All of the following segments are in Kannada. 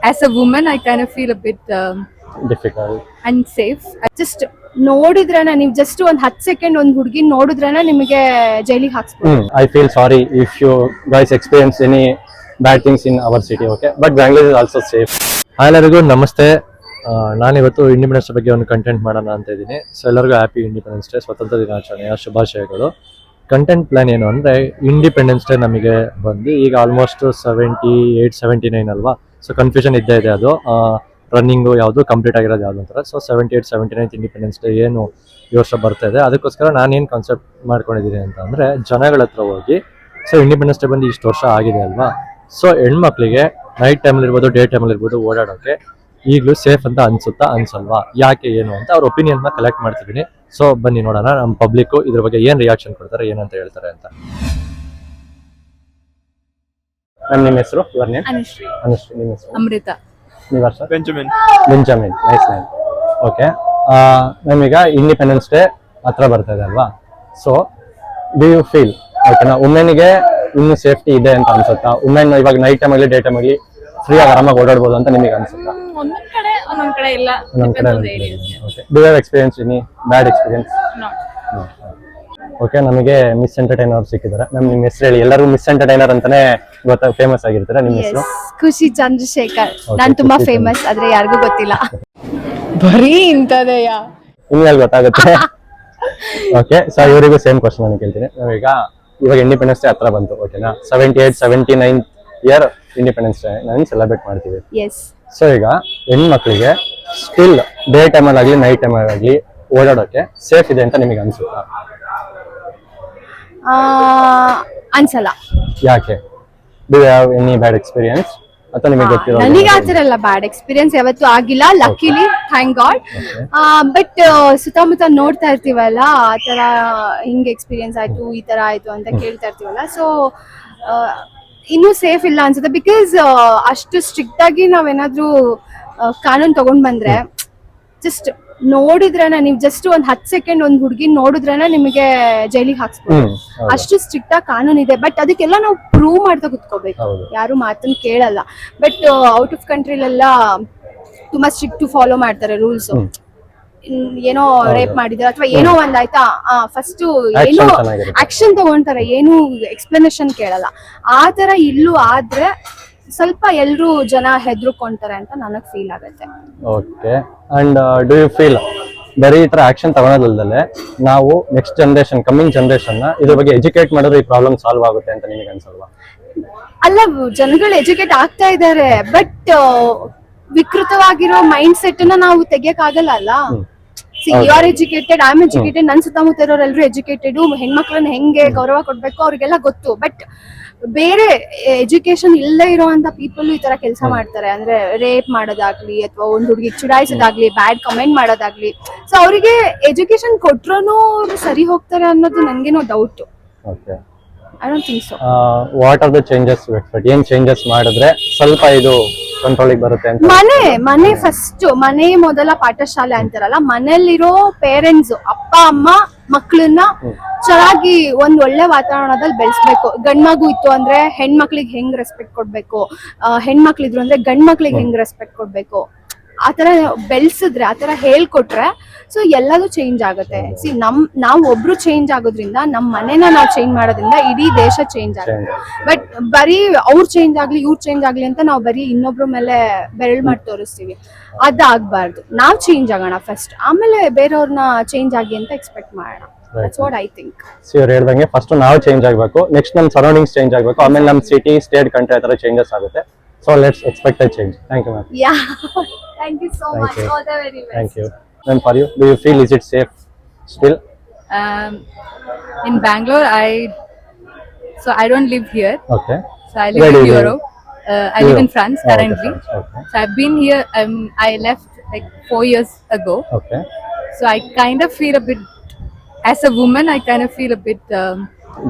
as a woman, I kind of feel a bit difficult. unsafe. I just ನೋಡಿದ್ರನ ನೀವು ಜಸ್ಟ್ ಒಂದ್ 10 ಸೆಕೆಂಡ್ ಒಂದ್ ಹುಡುಗಿ ನೋಡಿದ್ರನ ನಿಮಗೆ ಜೈಲಿಗೆ ಹಾಕ್ಸ್ಬೋದು. I feel sorry if you guys experience any bad things in our city, okay? But Bangalore is also safe. Hi ಎಲ್ಲರಿಗೂ ನಮಸ್ತೆ. ನಾನಿವತ್ತು ಇಂಡಿಪೆಂಡೆನ್ಸ್ ಬಗ್ಗೆ ಒಂದು ಕಂಟೆಂಟ್ ಮಾಡೋಣ ಅಂತ ಇದ್ದೀನಿ. ಸೊ ಎಲ್ಲರಿಗೂ ಹ್ಯಾಪಿ ಇಂಡಿಪೆಂಡೆನ್ಸ್ ಡೇ, ಸ್ವತಂತ್ರ ದಿನಾಚರಣೆಯ ಶುಭಾಶಯಗಳು. ಕಂಟೆಂಟ್ ಪ್ಲಾನ್ ಏನು ಅಂದರೆ, ಇಂಡಿಪೆಂಡೆನ್ಸ್ ಡೇ ನಮಗೆ ಬಂದು ಈಗ ಆಲ್ಮೋಸ್ಟ್ 78, 79 ಅಲ್ವಾ. ಸೊ ಕನ್ಫ್ಯೂಷನ್ ಇದ್ದೇ ಇದೆ, ಅದು ರನ್ನಿಂಗು ಯಾವುದು ಕಂಪ್ಲೀಟ್ ಆಗಿರೋದು ಯಾವುದು ಅಂತಾರೆ. ಸೊ 78, 79 ಇಂಡಿಪೆಂಡೆನ್ಸ್ ಡೇ ಏನು ಈ ವರ್ಷ ಬರ್ತಾ ಇದೆ, ಅದಕ್ಕೋಸ್ಕರ ನಾನೇನು ಕಾನ್ಸೆಪ್ಟ್ ಮಾಡ್ಕೊಂಡಿದ್ದೀನಿ ಅಂತ ಅಂದರೆ, ಜನಗಳ ಹತ್ರ ಹೋಗಿ ಸೊ ಇಂಡಿಪೆಂಡೆನ್ಸ್ ಡೇ ಬಂದು ಇಷ್ಟು ವರ್ಷ ಆಗಿದೆ ಅಲ್ವಾ, ಸೊ ಹೆಣ್ಮಕ್ಳಿಗೆ ನೈಟ್ ಟೈಮಲ್ಲಿ ಇರ್ಬೋದು, ಡೇ ಟೈಮಲ್ಲಿ ಇರ್ಬೋದು, ಓಡಾಡೋಕ್ಕೆ ಈಗಲೂ ಸೇಫ್ ಅಂತ ಅನ್ಸುತ್ತಾ ಅನ್ಸಲ್ವಾ, ಯಾಕೆ ಏನು ಅಂತ ಅವ್ರ ಒಪಿನಿಯನ್ನ ಕಲೆಕ್ಟ್ ಮಾಡ್ತಿದ್ದೀನಿ. ಸೊ ಬನ್ನಿ ನೋಡೋಣ ನಮ್ಮ ಪಬ್ಲಿಕ್ಕು ಇದ್ರ ಬಗ್ಗೆ ಏನು ರಿಯಾಕ್ಷನ್ ಕೊಡ್ತಾರೆ, ಏನಂತ ಹೇಳ್ತಾರೆ ಅಂತ. ಮ್ಯಾಮ್ ನಿಮ್ಮ ಹೆಸರು? Your name? ಅನುಶ್ರೀ. ಅನುಶ್ರೀ. ನಿಮ್ಮ ಹೆಸರು? ಅಮೃತ. ನಿಮ್ಮ ವರ್ಷ? Benjamin. Benjamin, nice name. Okay, ನಮೀಗ ಇಂಡಿಪೆಂಡೆನ್ಸ್ ಡೇ ಹತ್ರ ಬರ್ತಾ ಇದೆ ಅಲ್ವಾ, ಸೊ ಡು ಯು ಫೀಲ್ ಓಕೆನಾ ವುಮೆನ್ಗೆ ಇನ್ನೂ ಸೇಫ್ಟಿ ಇದೆ ಅಂತ ಅನ್ಸುತ್ತಾ? ವುಮೆನ್ ಇವಾಗ ನೈಟ್ ಟೈಮ್ ಆಗಲಿ ಡೇ ಟೈಮ್ ಆಗಲಿ ಫ್ರೀ ಆಗಿ ಆರಾಮಾಗಿ ಓಡಾಡ್ಬೋದು ಅಂತ ನಿಮಗೆ ಅನ್ಸುತ್ತಾ? ಒಂದೊಂದ್ ಕಡೆ ಇಲ್ಲ. ಒಂದೊಂದ್ ಕಡೆ. Okay, do you have experience any bad experience? Okay, ನಮಗೆ ಮಿಸ್ ಎಂಟರ್ಟೈನರ್ ಸಿಕ್ಕಿದ್ದಾರೆ. ಮ್ಯಾಮ್ ನಿಮ್ಮ ಹೆಸರು ಹೇಳಿ. ಎಲ್ಲರೂ ಮಿಸ್ ಎಂಟರ್ಟೈನರ್ ಅಂತಾನೆ ಗೊತ್ತಾ, ಫೇಮಸ್ ಆಗಿರ್ತಾರೆ. ನಿಮ್ಮ ಹೆಸರು? ಖುಷಿ ಚಂದ್ರಶೇಖರ್. ನಾನು ತುಂಬಾ ಫೇಮಸ್, ಆದ್ರೆ ಯಾರಿಗೂ ಗೊತ್ತಿಲ್ಲ. ಬರೀ ಇಂತದೆಯಾ, ಇನ್ಮೇಲೆ ಗೊತ್ತಾಗುತ್ತೆ. ಓಕೆ, ಸೊ ಇವರಿಗೂ ಸೇಮ್ ಕ್ವಶನ್ ನಾನು ಕೇಳ್ತೀನಿ. ಇವಾಗ ಇಂಡಿಪೆಂಡೆನ್ಸ್ ಡೇ ಹತ್ರ ಬಂತು, ಓಕೆನಾ? 78, 79 ಇಯರ್ ಇಂಡಿಪೆಂಡೆನ್ಸ್ ಡೇ ನಾನು ಸೆಲೆಬ್ರೇಟ್ ಮಾಡ್ತೀವಿ. ಸೊ ಈಗ ಹೆಣ್ಮಕ್ಳಿಗೆ ಸ್ಟಿಲ್ ಡೇ ಟೈಮಲ್ಲಿ ಆಗಲಿ ನೈಟ್ ಟೈಮಲ್ಲಿ ಆಗಲಿ ಓಡಾಡೋಕೆ ಸೇಫ್ ಇದೆ ಅಂತ ನಿಮಗೆ ಅನ್ಸುತ್ತಾ? ಅನ್ಸಲ್ಲ. ಯಾಕೆ? Do you have any bad experience ಅಥವಾ ನಿಮಗೆ ಗೊತ್ತಿರೋ? ನನಗೆ ಆತರ ಎಲ್ಲ ಬ್ಯಾಡ್ ಎಕ್ಸ್ಪೀರಿಯನ್ಸ್ ಯಾವತ್ತೂ ಆಗಿಲ್ಲ, ಲಕ್ಕಿಲಿ, ಥ್ಯಾಂಕ್ ಗಾಡ್. ಬಟ್ ಸುತ್ತಮುತ್ತ ನೋಡ್ತಾ ಇರ್ತೀವಲ್ಲ, ಆ ತರ ಹಿಂಗ್ ಎಕ್ಸ್ಪೀರಿಯನ್ಸ್ ಆಯ್ತು, ಈ ತರ ಆಯ್ತು ಅಂತ ಕೇಳ್ತಾ ಇರ್ತೀವಲ್ಲ. ಸೊ ಇನ್ನೂ ಸೇಫ್ ಇಲ್ಲ ಅನ್ಸುತ್ತೆ. ಬಿಕಾಸ್ ಅಷ್ಟು ಸ್ಟ್ರಿಕ್ಟ್ ಆಗಿ ನಾವೇನಾದ್ರೂ ಕಾನೂನು ತಗೊಂಡ್ ಬಂದ್ರೆ, ಜಸ್ಟ್ ನೋಡಿದ್ರನ ನೀವು ಜಸ್ಟ್ ಒಂದ್ 10 ಸೆಕೆಂಡ್ ಒಂದ್ ಹುಡುಗಿ ನೋಡಿದ್ರನ ನಿಮಗೆ ಜೈಲಿಗೆ ಹಾಕ್ಸ್ಬೋದು. ಅಷ್ಟು ಸ್ಟ್ರಿಕ್ಟ್ ಆಗಿ ಕಾನೂನು ಇದೆ. ಬಟ್ ಅದಕ್ಕೆಲ್ಲ ನಾವು ಪ್ರೂವ್ ಮಾಡ್ತಾ ಕುತ್ಕೋಬೇಕು, ಯಾರು ಮಾತನ್ನ ಕೇಳಲ್ಲ. ಬಟ್ ಔಟ್ ಆಫ್ ಕಂಟ್ರಿಲೆಲ್ಲ ತುಂಬಾ ಸ್ಟ್ರಿಕ್ಟ್ ಫಾಲೋ ಮಾಡ್ತಾರೆ ರೂಲ್ಸ್. ಏನೋ ರೇಪ್ ಮಾಡಿದ್ರೆ ಅಥವಾ ಏನೋ ಒಂದಾಯ್ತಾ, ಫಸ್ಟ್ ಏನೋ ಆಕ್ಷನ್ ತಗೊಂತಾರೆ, ಏನು ಎಕ್ಸ್ಪ್ಲನೇಷನ್ ಕೇಳಲ್ಲ. ಆ ತರ ಇಲ್ಲೂ ಆದ್ರೆ ಸ್ವಲ್ಪ ಎಲ್ರು ಜನ ಹೆದರ್ಕೊಂತಾರೆ ಅಂತ ನನಗ್ ಫೀಲ್ ಆಗುತ್ತೆ. Okay, and do you feel ಬರೀ ಈ ತರ ಆಕ್ಷನ್ ತಗೊಳೋದಲ್ದಲೆ ನಾವು ನೆಕ್ಸ್ಟ್ ಜನರೇಷನ್, ಕಮಿಂಗ್ ಜನರೇಷನ್ ನ ಇದ್ರ ಬಗ್ಗೆ ಎಜುಕೇಟ್ ಮಾಡಿದ್ರೆ ಈ ಪ್ರಾಬ್ಲಮ್ ಸಾಲ್ವ್ ಆಗುತ್ತೆ ಅಂತ ನಿಮಗೆ ಅನ್ಸಲ್ವಾ? ಅಲ್ಲ, ಜನಗಳು ಎಜುಕೇಟ್ ಆಗ್ತಾ ಇದಾರೆ, ಬಟ್ ವಿಕೃತವಾಗಿರೋ ಮೈಂಡ್ ಸೆಟ್ ನ ನಾವು ತೆಗಿಯಕ್ ಆಗಲ್ಲ ಅಲ್ಲ. You are educated, I am educated, ನನ್ ಸುತ್ತಮುತ್ತ ಇರೋರೆಲ್ಲರೂ ಎಜುಕೇಟೆಡ್. ಹೆಣ್ಮಕ್ಳನ್ನ ಹೆಂಗೆ ಗೌರವ ಕೊಡ್ಬೇಕು ಅವ್ರಿಗೆಲ್ಲ ಗೊತ್ತು. ಬಟ್ ಬೇರೆ ಎಜುಕೇಶನ್ ಇಲ್ಲದೆ ಇರೋಂತ ಪೀಪಲ್ ಈ ತರ ಕೆಲಸ ಮಾಡ್ತಾರೆ. ಅಂದ್ರೆ ರೇಪ್ ಮಾಡೋದಾಗ್ಲಿ ಅಥವಾ ಒಂದ್ ಹುಡುಗಿ ಚುಡಾಯಿಸೋದಾಗ್ಲಿ, ಬ್ಯಾಡ್ ಕಮೆಂಟ್ ಮಾಡೋದಾಗ್ಲಿ. ಸೊ ಅವರಿಗೆ ಎಜುಕೇಶನ್ ಕೊಟ್ರೂ ಸರಿ ಹೋಗ್ತಾರೆ ಅನ್ನೋದು ನನ್ಗೇನೋ doubt. Okay, I don't think so. What are the changes you expect? ಏನ್ ಚೇಂಜಸ್ ಮಾಡಿದ್ರೆ ಸ್ವಲ್ಪ ಇದು ಕಂಟ್ರೋಲಿಗೆ ಬರುತ್ತೆ ಅಂತ? ಮನೆ ಫಸ್ಟ್, ಮನೆ ಮೊದಲ ಪಾಠಶಾಲೆ ಅಂತಾರಲ್ಲ. ಮನೆಯಲ್ಲಿರೋ ಪೇರೆಂಟ್ಸ್, ಅಪ್ಪ ಅಮ್ಮ ಮಕ್ಕಳನ್ನ ಚೆನ್ನಾಗಿ ಒಂದ್ ಒಳ್ಳೆ ವಾತಾವರಣದಲ್ಲಿ ಬೆಳೆಸ್ಬೇಕು. ಗಂಡ್ಮಗು ಇತ್ತು ಅಂದ್ರೆ ಹೆಣ್ಮಕ್ಳಿಗೆ ಹೆಂಗ್ ರೆಸ್ಪೆಕ್ಟ್ ಕೊಡ್ಬೇಕು, ಹೆಣ್ಮಕ್ಳಿದ್ರು ಅಂದ್ರೆ ಗಂಡ್ ಮಕ್ಳಿಗೆ ಹೆಂಗ್ ರೆಸ್ಪೆಕ್ಟ್ ಕೊಡ್ಬೇಕು, ಆತರ ಬೆಳ್ಸಿದ್ರೆ, ಆತರ ಹೇಳ್ಕೊಟ್ರೆ ಸೊ ಎಲ್ಲದೂ ಚೇಂಜ್ ಆಗುತ್ತೆ. ನಾವು ಒಬ್ರು ಚೇಂಜ್ ಆಗೋದ್ರಿಂದ, ನಮ್ ಮನೆನ ನಾವು ಚೇಂಜ್ ಮಾಡೋದ್ರಿಂದ ಇಡೀ ದೇಶ ಚೇಂಜ್ ಆಗುತ್ತೆ. ಬಟ್ ಬರೀ ಅವ್ರು ಚೇಂಜ್ ಆಗ್ಲಿ, ಇವ್ರು ಚೇಂಜ್ ಆಗ್ಲಿ ಅಂತ ನಾವು ಬರೀ ಇನ್ನೊಬ್ರ ಮೇಲೆ ಬೆರಳು ಮಾಡಿ ತೋರಿಸ್ತೀವಿ. ಅದಾಗಬಾರ್ದು. ನಾವ್ ಚೇಂಜ್ ಆಗೋಣ ಫಸ್ಟ್, ಆಮೇಲೆ ಬೇರೆಯವ್ರನ್ನ ಚೇಂಜ್ ಆಗಿ ಅಂತ ಎಕ್ಸ್ಪೆಕ್ಟ್ ಮಾಡೋಣ. That's what I think. So ಇವ್ರು ಹೇಳ್ದಂಗೆ ಫಸ್ಟ್ ನಾವು ಚೇಂಜ್ ಆಗಬೇಕು, ನೆಕ್ಸ್ಟ್ ನಮ್ಮ ಸರೌಂಡಿಂಗ್ಸ್ ಚೇಂಜ್ ಆಗಬೇಕು, ಆಮೇಲೆ ನಮ್ಮ ಸಿಟಿ, ಸ್ಟೇಟ್, ಕಂಟ್ರಿ ಆ ಥರ ಚೇಂಜಸ್ ಆಗುತ್ತೆ. So let's expect a change. Thank you ma'am. Yeah. Thank you so much. All the very best. Thank you. Ma'am, for you, do you feel is it safe still? In Bangalore, I don't live here. Okay. So I live in Europe. I live in Europe. France Oh, currently. okay. So I've been here. I left like 4 years ago. Okay. So I kind of feel a bit, as a woman, I kind of feel a bit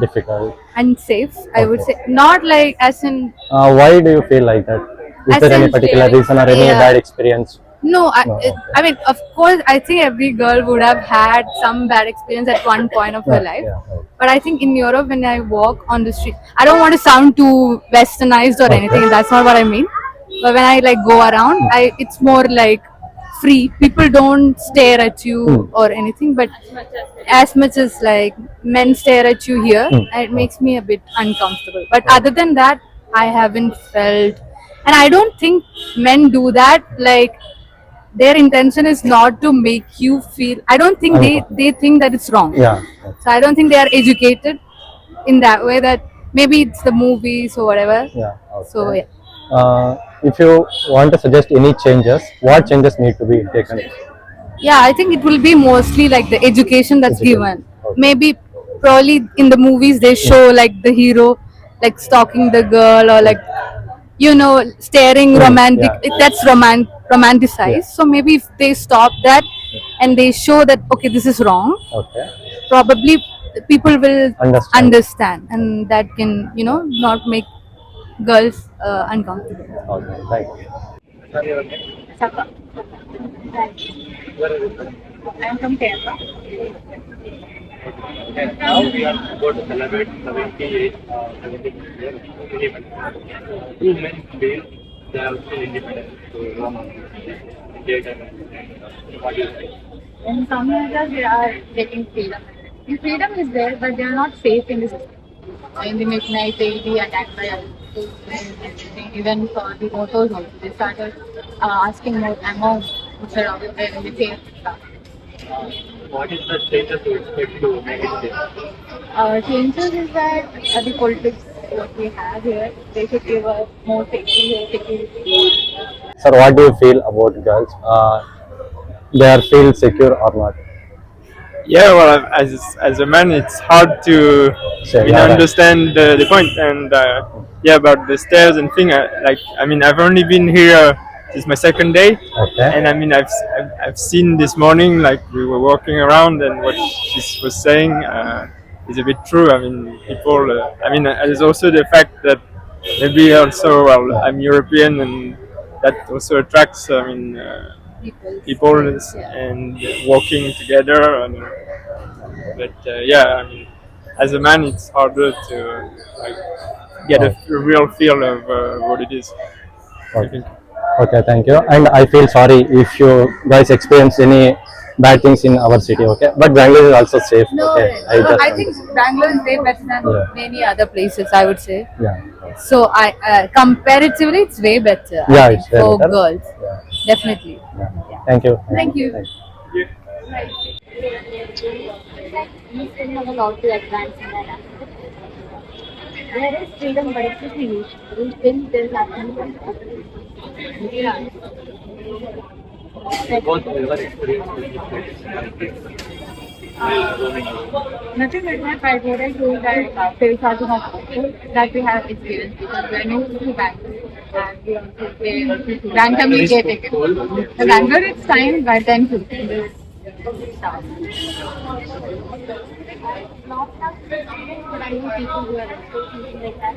Difficult. unsafe. I would say, not like as in. Why do you feel like that? Is As there any in particular feeling- reason or any yeah. bad experience? No, No, okay. I mean, of course, I think every girl would have had some bad experience at one point of her life. Yeah, right. But I think in Europe, when I walk on the street, I don't want to sound too westernized or Okay. anything. That's not what I mean. but when I like go around, it's more like free. People don't stare at you or anything, but as much as like men stare at you here, it makes me a bit uncomfortable. But other than that, I haven't felt, and I don't think men do that. Like their intention is not to make you feel. I don't think they think that it's wrong. Yeah. So I don't think they are educated in that way. That maybe it's the movies or whatever. Yeah. Okay. So yeah. If you want to suggest any changes, what changes need to be taken? Yeah, I think it will be mostly like the education that's given. Okay. Maybe probably in the movies they show like the hero like stalking the girl or like staring romantic. yeah. That's romanticized. So maybe if they stop that and they show that okay, this is wrong, Okay. probably people will Understand. and that can not make girls uncomfortable. Okay. Right. I'm from Kerala. And now we are going to celebrate 78th year of independence. Two men feel they are still independent to roam India and what do you think? In some areas, they are getting freedom. The freedom is there, but they are not safe in this. In the midnight, they'll be attacked by others. Even for the motors also, they started asking more amount instead of the same stuff. What is the changes you expect to make it there? Changes is that the politics what we have here, they should give us more security. Sir, what do you feel about girls? They are feel secure or not? Yeah, well, as a man, it's hard to Sure, yeah, right. understand the point. And yeah, about the stairs and thing. I've only been here. This is my second day, Okay. and I've seen this morning, like we were walking around, and what she was saying is a bit true. I mean, people. There's also the fact that maybe also, well, I'm European, and that also attracts. People and walking together. But yeah, I mean, as a man, it's harder to like get a real feel of what it is. I think. Okay, thank you. And I feel sorry if you guys experience any bad things in our city. Okay, but Bangalore is also safe. Okay, I think Bangalore is way better than Yeah. many other places, I would say. Yeah. So comparatively, it's way better. Yeah, I think, it's way for better. girls. Yeah. Definitely. Yeah. Thank you. Thank you. We still have a lot to advance in that aspect. There is freedom, but it's just illusion. We still there's nothing. Yeah. Both of your experience with Nothing like that. I what I told that there's also that we have experience because we are new to Bangalore and we also randomly get taken. The Bangalore it's fine, but then too. Stuff. But I know people who are something like that.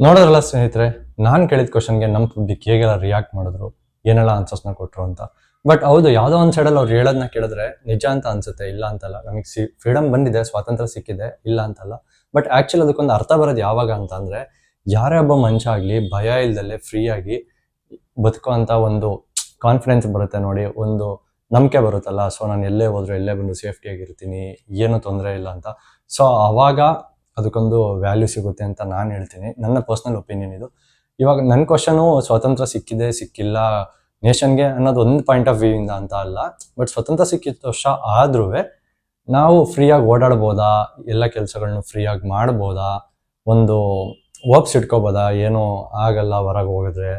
ನೋಡೋದ್ರಲ್ಲ ಸ್ನೇಹಿತರೆ, ನಾನು ಕೇಳಿದ ಕ್ವಶನ್ಗೆ ನಮ್ಮ ಪಬ್ಲಿಕ್ ಹೇಗೆಲ್ಲ ರಿಯಾಕ್ಟ್ ಮಾಡಿದ್ರು, ಏನೆಲ್ಲ ಆನ್ಸರ್ಸ್ನ ಕೊಟ್ಟರು ಅಂತ. ಬಟ್ ಹೌದು, ಯಾವುದೋ ಒಂದು ಸೈಡಲ್ಲಿ ಅವ್ರು ಹೇಳೋದನ್ನ ಕೇಳಿದ್ರೆ ನಿಜ ಅಂತ ಅನ್ಸುತ್ತೆ, ಇಲ್ಲ ಅಂತಲ್ಲ. ನಮಗೆ ಫ್ರೀಡಮ್ ಬಂದಿದೆ, ಸ್ವಾತಂತ್ರ್ಯ ಸಿಕ್ಕಿದೆ, ಇಲ್ಲ ಅಂತಲ್ಲ. ಬಟ್ ಆ್ಯಕ್ಚುಲಿ ಅದಕ್ಕೊಂದು ಅರ್ಥ ಬರೋದು ಯಾವಾಗ ಅಂತ ಅಂದರೆ, ಯಾರೇ ಒಬ್ಬ ಮನುಷ್ಯ ಆಗಲಿ ಭಯ ಇಲ್ದಲ್ಲೇ ಫ್ರೀಯಾಗಿ ಬದುಕೋ ಅಂತ ಒಂದು ಕಾನ್ಫಿಡೆನ್ಸ್ ಬರುತ್ತೆ ನೋಡಿ, ಒಂದು ನಂಬಿಕೆ ಬರುತ್ತಲ್ಲ. ಸೊ ನಾನು ಎಲ್ಲೇ ಹೋದ್ರು ಎಲ್ಲೇ ಬಂದು ಸೇಫ್ಟಿಯಾಗಿರ್ತೀನಿ, ಏನೂ ತೊಂದರೆ ಇಲ್ಲ ಅಂತ. ಸೊ ಆವಾಗ ಅದಕ್ಕೊಂದು ವ್ಯಾಲ್ಯೂ ಸಿಗುತ್ತೆ ಅಂತ ನಾನು ಹೇಳ್ತೀನಿ. ನನ್ನ ಪರ್ಸ್ನಲ್ ಒಪಿನಿಯನ್ ಇದು. ಇವಾಗ ನನ್ನ ಕ್ವಶನು ಸ್ವಾತಂತ್ರ್ಯ ಸಿಕ್ಕಿದೆ ಸಿಕ್ಕಿಲ್ಲ ನೇಷನ್ಗೆ ಅನ್ನೋದು ಒಂದು ಪಾಯಿಂಟ್ ಆಫ್ ವ್ಯೂ ಇಂದ ಅಂತ ಅಲ್ಲ. ಬಟ್ ಸ್ವತಂತ್ರ ಸಿಕ್ಕಿದ ವರ್ಷ ಆದ್ರೂ ನಾವು ಫ್ರೀಯಾಗಿ ಓಡಾಡ್ಬೋದಾ, ಎಲ್ಲ ಕೆಲಸಗಳನ್ನೂ ಫ್ರೀಯಾಗಿ ಮಾಡ್ಬೋದಾ, ಒಂದು ಓಪ್ಸ್ ಇಟ್ಕೋಬೋದಾ, ಏನೋ ಆಗಲ್ಲ ಹೊರಗೆ ಹೋಗಿದ್ರೆ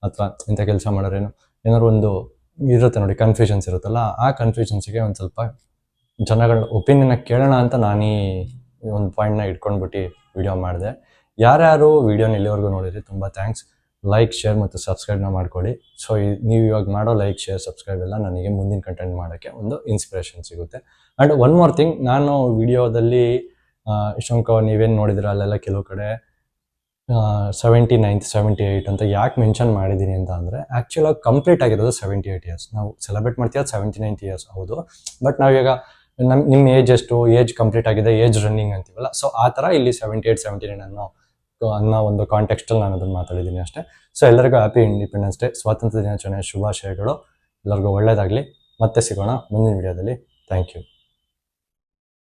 ಅಥವಾ ಇಂಥ ಕೆಲಸ ಮಾಡೋರೇನು ಏನಾದ್ರು ಒಂದು ಇರುತ್ತೆ ನೋಡಿ, ಕನ್ಫ್ಯೂಷನ್ಸ್ ಇರುತ್ತಲ್ಲ. ಆ ಕನ್ಫ್ಯೂಷನ್ಸಿಗೆ ಒಂದು ಸ್ವಲ್ಪ ಜನಗಳ ಒಪಿನಿಯನ್ನ ಕೇಳೋಣ ಅಂತ ನಾನು ಈ ಒಂದು ಪಾಯಿಂಟ್ನ ಇಟ್ಕೊಂಡ್ಬಿಟ್ಟು ವಿಡಿಯೋ ಮಾಡಿದೆ. ಯಾರ್ಯಾರು ವಿಡಿಯೋನ ಇಲ್ಲಿವರೆಗೂ ನೋಡಿದ್ರಿ ತುಂಬ ಥ್ಯಾಂಕ್ಸ್. ಲೈಕ್, ಶೇರ್ ಮತ್ತು ಸಬ್ಸ್ಕ್ರೈಬ್ನ ಮಾಡ್ಕೊಳ್ಳಿ. ಸೊ ನೀವು ಇವಾಗ ಮಾಡೋ ಲೈಕ್, ಶೇರ್, ಸಬ್ಸ್ಕ್ರೈಬ್ ಎಲ್ಲ ನನಗೆ ಮುಂದಿನ ಕಂಟೆಂಟ್ ಮಾಡೋಕ್ಕೆ ಒಂದು ಇನ್ಸ್ಪಿರೇಷನ್ ಸಿಗುತ್ತೆ. ಆ್ಯಂಡ್ ಒನ್ ಮೋರ್ ಥಿಂಗ್, ನಾನು ವಿಡಿಯೋದಲ್ಲಿ ಇಷ್ಟೊಂದು ನೀವೇನು ನೋಡಿದ್ರೆ ಅಲ್ಲೆಲ್ಲ ಕೆಲವು ಕಡೆ 79th 78 ಅಂತ ಯಾಕೆ ಮೆನ್ಷನ್ ಮಾಡಿದ್ದೀನಿ ಅಂತ ಅಂದರೆ, ಆ್ಯಕ್ಚುಲಾಗಿ ಕಂಪ್ಲೀಟ್ ಆಗಿರೋದು 78 ಇಯರ್ಸ್. ನಾವು ಸೆಲೆಬ್ರೇಟ್ ಮಾಡ್ತೀವಿ 79 ಇಯರ್ಸ್ ಹೌದು. ಬಟ್ ನಾವೀಗ ನಿಮ್ಮ ಏಜ್ ಎಷ್ಟು, ಏಜ್ ಕಂಪ್ಲೀಟ್ ಆಗಿದೆ, ಏಜ್ ರನ್ನಿಂಗ್ ಅಂತೀವಲ್ಲ. ಸೊ ಆ ಥರ ಇಲ್ಲಿ 78 79 ಅನ್ನೋ ಅನ್ನೋ ಒಂದು ಕಾಂಟೆಕ್ಸ್ಟಲ್ಲಿ ನಾನು ಅದನ್ನು ಮಾತಾಡಿದ್ದೀನಿ ಅಷ್ಟೇ. ಸೊ ಎಲ್ಲರಿಗೂ ಹ್ಯಾಪಿ ಇಂಡಿಪೆಂಡೆನ್ಸ್ ಡೇ, ಸ್ವಾತಂತ್ರ್ಯ ದಿನಾಚರಣೆಯ ಶುಭಾಶಯಗಳು. ಎಲ್ಲರಿಗೂ ಒಳ್ಳೆಯದಾಗಲಿ. ಮತ್ತೆ ಸಿಗೋಣ ಮುಂದಿನ ವಿಡಿಯೋದಲ್ಲಿ. Thank you.